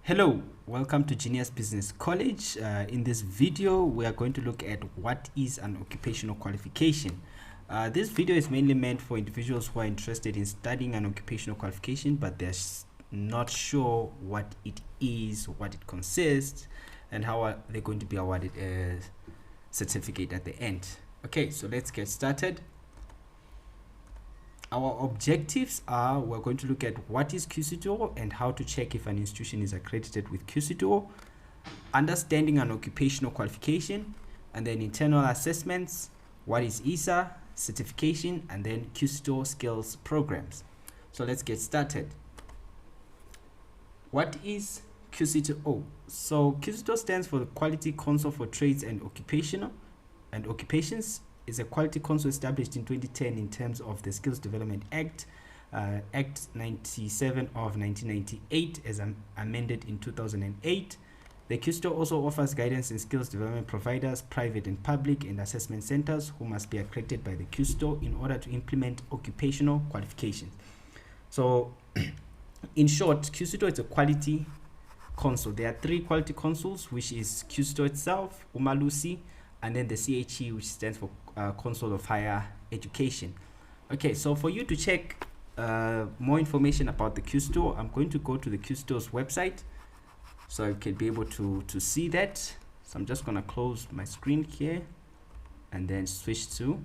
Hello, welcome to Genius Business College. In this video, we are going to look at what is an occupational qualification. This video is mainly meant for individuals who are interested in studying an occupational qualification, but they're not sure what it is, what it consists, and how are they going to be awarded a certificate at the end. Okay, so let's get started. Our objectives are, we're going to look at what is QCTO and how to check if an institution is accredited with QCTO, understanding an occupational qualification, and then internal assessments, what is EISA, certification, and then QCTO skills programs. So let's get started. What is QCTO? So QCTO stands for the Quality Council for Trades and Occupations. Is a quality council established in 2010 in terms of the Skills Development Act, Act 97 of 1998 as amended in 2008. The QCTO also offers guidance in skills development providers, private and public, and assessment centers who must be accredited by the QCTO in order to implement occupational qualifications. So in short, QCTO is a quality council. There are three quality councils, which is QCTO itself, Umalusi, and then the CHE, which stands for Council of Higher Education. Okay, so for you to check more information about the QCTO, I'm going to go to the QCTO's website so you can be able to see that. So I'm just going to close my screen here and then switch to.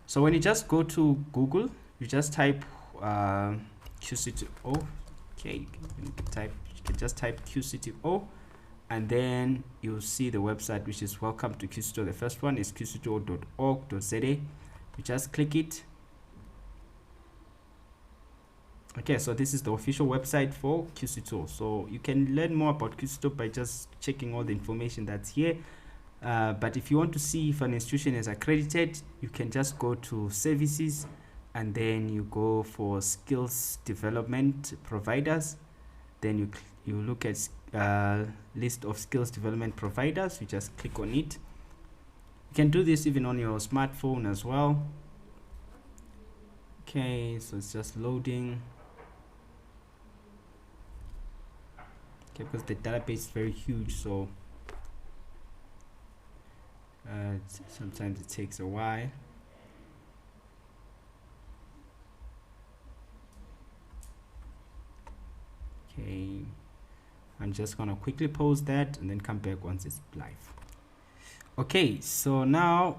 So when you just go to Google, you just type QCTO. Okay, you can just type QCTO. And then you'll see the website, which is welcome to QCTO. The first one is qcto.org.za. You just click it. Okay, so this is the official website for QCTO. So you can learn more about QCTO by just checking all the information that's here. But if you want to see if an institution is accredited, you can just go to services and then you go for skills development providers. Then you look at list of skills development providers. You just click on it. You can do this even on your smartphone as well. Okay, so it's just loading. Okay, because the database is very huge, so sometimes it takes a while. Okay, I'm just gonna quickly pause that and then come back once it's live. Okay, so now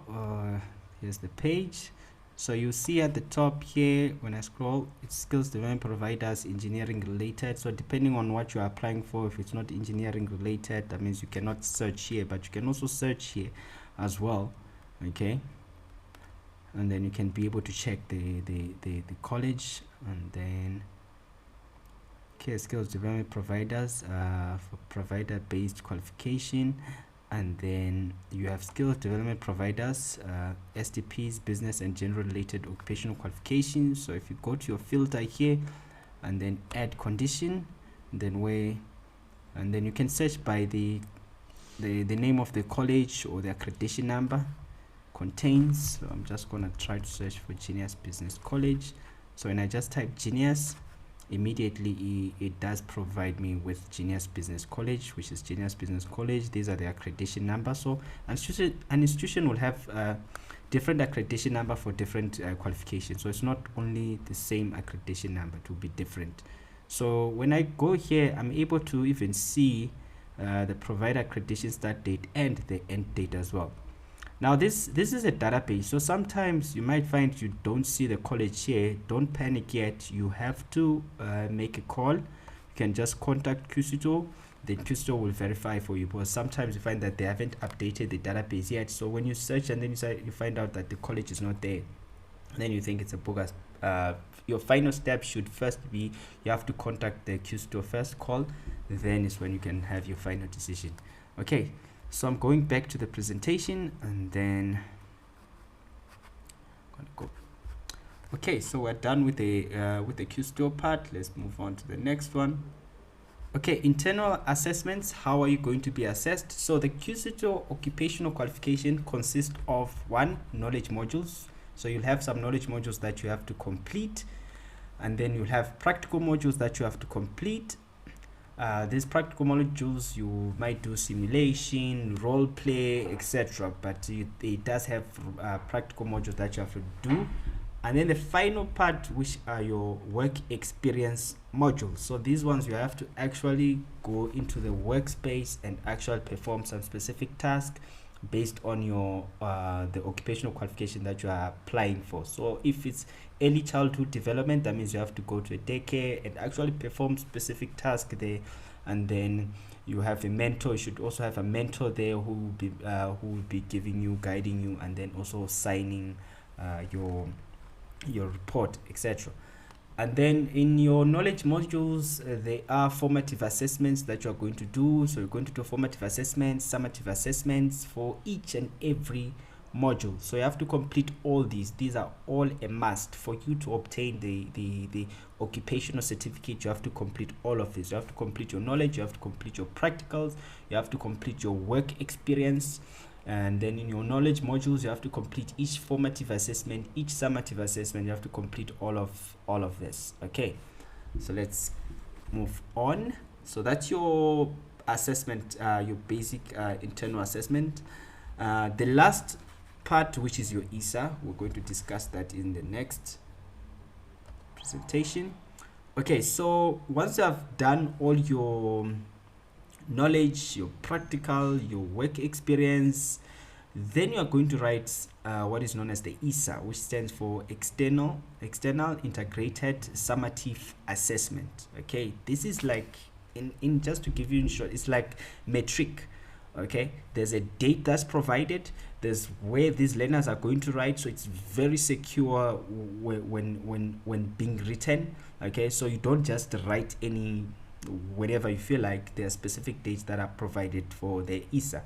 here's the page. So you see at the top here, when I scroll, it's skills development providers, engineering related. So depending on what you're applying for, if it's not engineering related, that means you cannot search here, but you can also search here as well. Okay, and then you can be able to check the college, and then okay, skills development providers for provider based qualification, and then you have skills development providers, STPs, business and general related occupational qualifications. So if you go to your filter here and then add condition, then you can search by the name of the college or the accreditation number contains. So I'm just gonna try to search for Genius Business College. So when I just type Genius, immediately it does provide me with Genius Business College, which is Genius Business College. These are the accreditation numbers. So an institution will have different accreditation number for different qualifications. So it's not only the same accreditation number, it will be different. So when I go here, I'm able to even see the provider accreditation start date and the end date as well. Now this is a database, so sometimes you might find you don't see the college here. Don't panic yet. You have to make a call. You can just contact QCTO, then QCTO will verify for you, because sometimes you find that they haven't updated the database yet. So when you search and then you find out that the college is not there, then you think it's a bogus. Your final step should first be, you have to contact the QCTO first, call, then is when you can have your final decision. Okay, so I'm going back to the presentation and then I'm gonna go. Okay, so we're done with the QCTO part. Let's move on to the next one. Okay, internal assessments. How are you going to be assessed? So the QCTO occupational qualification consists of knowledge modules. So you'll have some knowledge modules that you have to complete, and then you'll have practical modules that you have to complete, these practical modules, you might do simulation, role play, etc. But it does have practical modules that you have to do. And then the final part, which are your work experience modules. So these ones you have to actually go into the workspace and actually perform some specific task based on your the occupational qualification that you are applying for. So if it's early childhood development, that means you have to go to a daycare and actually perform specific task there. And then you have a mentor. You should also have a mentor there who will be giving you, guiding you, and then also signing your report, etc. And then in your knowledge modules, there are formative assessments that you are going to do. So you're going to do formative assessments, summative assessments for each and every module. So you have to complete all these. These are all a must for you to obtain the occupational certificate. You have to complete all of this. You have to complete your knowledge, you have to complete your practicals, you have to complete your work experience. And then in your knowledge modules, you have to complete each formative assessment, each summative assessment. You have to complete all of this. Okay, so let's move on. So that's your assessment, your basic internal assessment. The last part, which is your EISA, we're going to discuss that in the next presentation. Okay, so once you have done all your knowledge, your practical, your work experience, then you are going to write what is known as the EISA, which stands for external integrated summative assessment. Okay, this is like in just to give you in short, it's like metric. Okay, there's a date that's provided, there's where these learners are going to write, so it's very secure when being written. Okay, so you don't just write any whenever you feel like. There are specific dates that are provided for the EISA.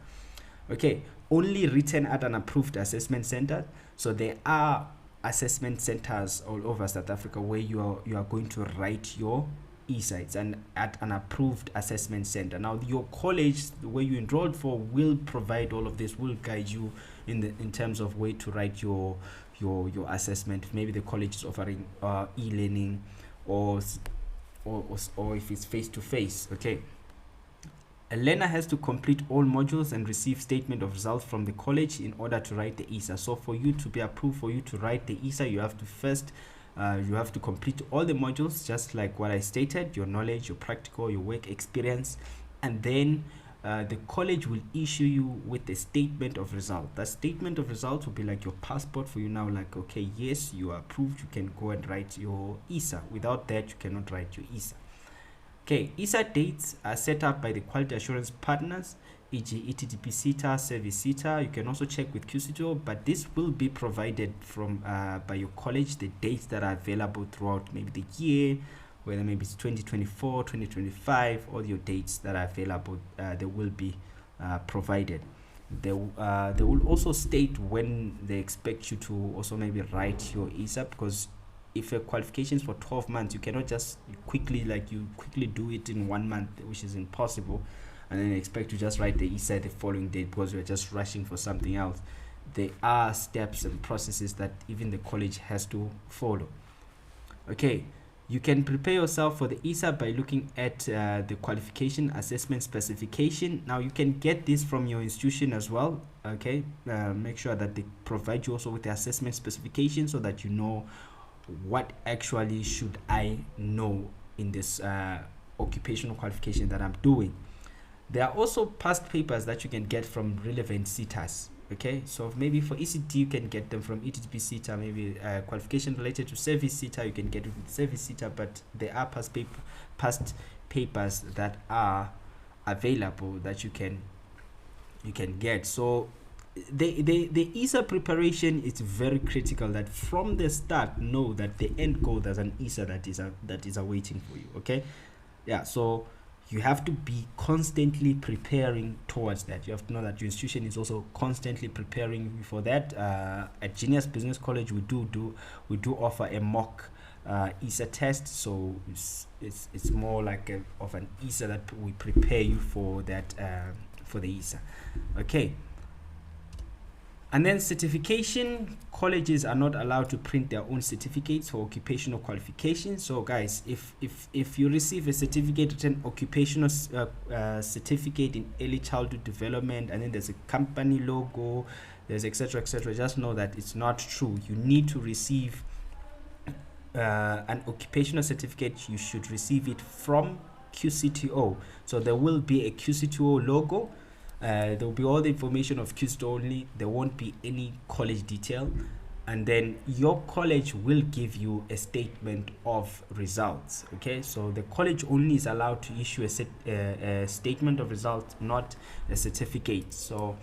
Okay, only written at an approved assessment center. So there are assessment centers all over South Africa where you are going to write your EISA. It's at an approved assessment center. Now your college where you enrolled for will provide all of this, will guide you in terms of where to write your assessment. Maybe the college is offering e-learning or if it's face-to-face. Okay, a learner has to complete all modules and receive statement of results from the college in order to write the EISA. So for you to be approved, for you to write the EISA, you have to first you have to complete all the modules, just like what I stated, your knowledge, your practical, your work experience, and then the college will issue you with a statement of result. That statement of results will be like your passport for you now, like, okay, yes, you are approved, you can go and write your EISA. Without that, you cannot write your EISA. Okay, EISA dates are set up by the quality assurance partners, e.g. ETDP SETA, Service SETA. You can also check with QCTO, but this will be provided from by your college, the dates that are available throughout maybe the year, whether maybe it's 2024, 2025, all your dates that are available, they will be provided. They will also state when they expect you to also maybe write your EISA, because if your qualification is for 12 months, you cannot just quickly do it in 1 month, which is impossible, and then expect to just write the EISA the following date because you're just rushing for something else. There are steps and processes that even the college has to follow. Okay, you can prepare yourself for the EISA by looking at the qualification assessment specification. Now you can get this from your institution as well. Okay, make sure that they provide you also with the assessment specification so that you know what actually should I know in this occupational qualification that I'm doing. There are also past papers that you can get from relevant SETAs. Okay, so maybe for ECT you can get them from ETDP SETA, maybe qualification related to Service SETA, you can get it with Service SETA, but there are past papers that are available that you can get. So the EISA preparation is very critical, that from the start know that the end goal, there's an EISA that is awaiting for you. Okay, yeah, so you have to be constantly preparing towards that. You have to know that your institution is also constantly preparing you for that. At Genius Business College, we do offer a mock EISA test, so it's more like of an EISA that we prepare you for that for the EISA. Okay. And then certification, colleges are not allowed to print their own certificates for occupational qualifications. So guys, if you receive a certificate, an occupational certificate in early childhood development, and then there's a company logo, there's etc, just know that it's not true. You need to receive an occupational certificate. You should receive it from QCTO. So there will be a QCTO logo. There will be all the information of QCTO only. There won't be any college detail. And then your college will give you a statement of results. Okay, so the college only is allowed to issue a statement of results, not a certificate. So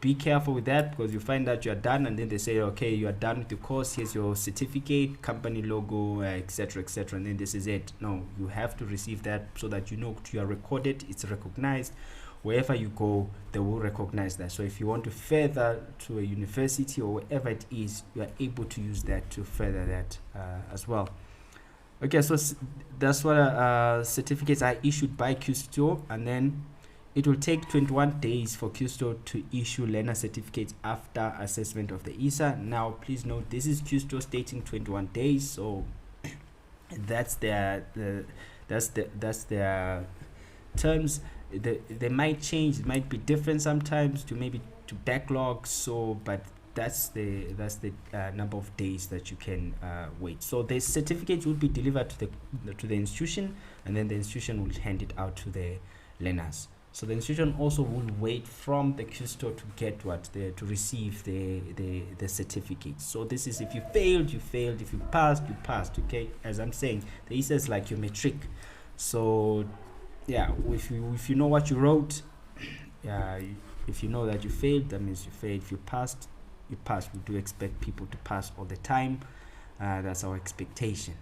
be careful with that, because you find that you are done and then they say, okay, you are done with the course, here's your certificate, company logo, etc, and then this is it. No, you have to receive that so that you know you are recorded, it's recognized. Wherever you go, they will recognize that. So if you want to further to a university or wherever it is, you are able to use that to further that as well. Okay, so that's what certificates are issued by QCTO, and then it will take 21 days for QCTO to issue learner certificates after assessment of the EISA. Now, please note, this is QCTO stating 21 days, so that's their terms. They might change, it might be different sometimes to maybe to backlog. So, but that's the number of days that you can wait. So the certificate will be delivered to the institution, and then the institution will hand it out to the learners. So the institution also will wait from the QCTO to get to receive the certificate. So this is, if you failed, you failed. If you passed, you passed. Okay, as I'm saying, the EISA is like your matric. So yeah, if you know what you wrote, if you know that you failed, that means you failed. If you passed, you passed. We do expect people to pass all the time. That's our expectation.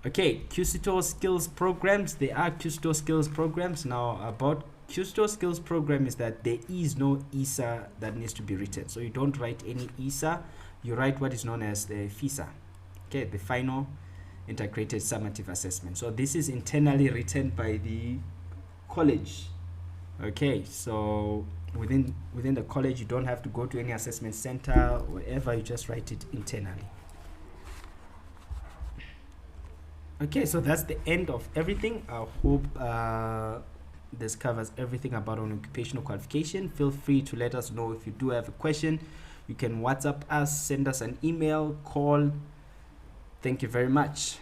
Okay, QCTO skills programs. There are QCTO skills programs. Now, about QCTO skills program is that there is no EISA that needs to be written. So you don't write any EISA. You write what is known as the FISA. Okay, the final integrated summative assessment. So this is internally written by the college. Okay, so within the college, you don't have to go to any assessment center or wherever. You just write it internally. Okay, so that's the end of everything. I hope this covers everything about an occupational qualification. Feel free to let us know if you do have a question. You can WhatsApp us, send us an email, call. Thank you very much.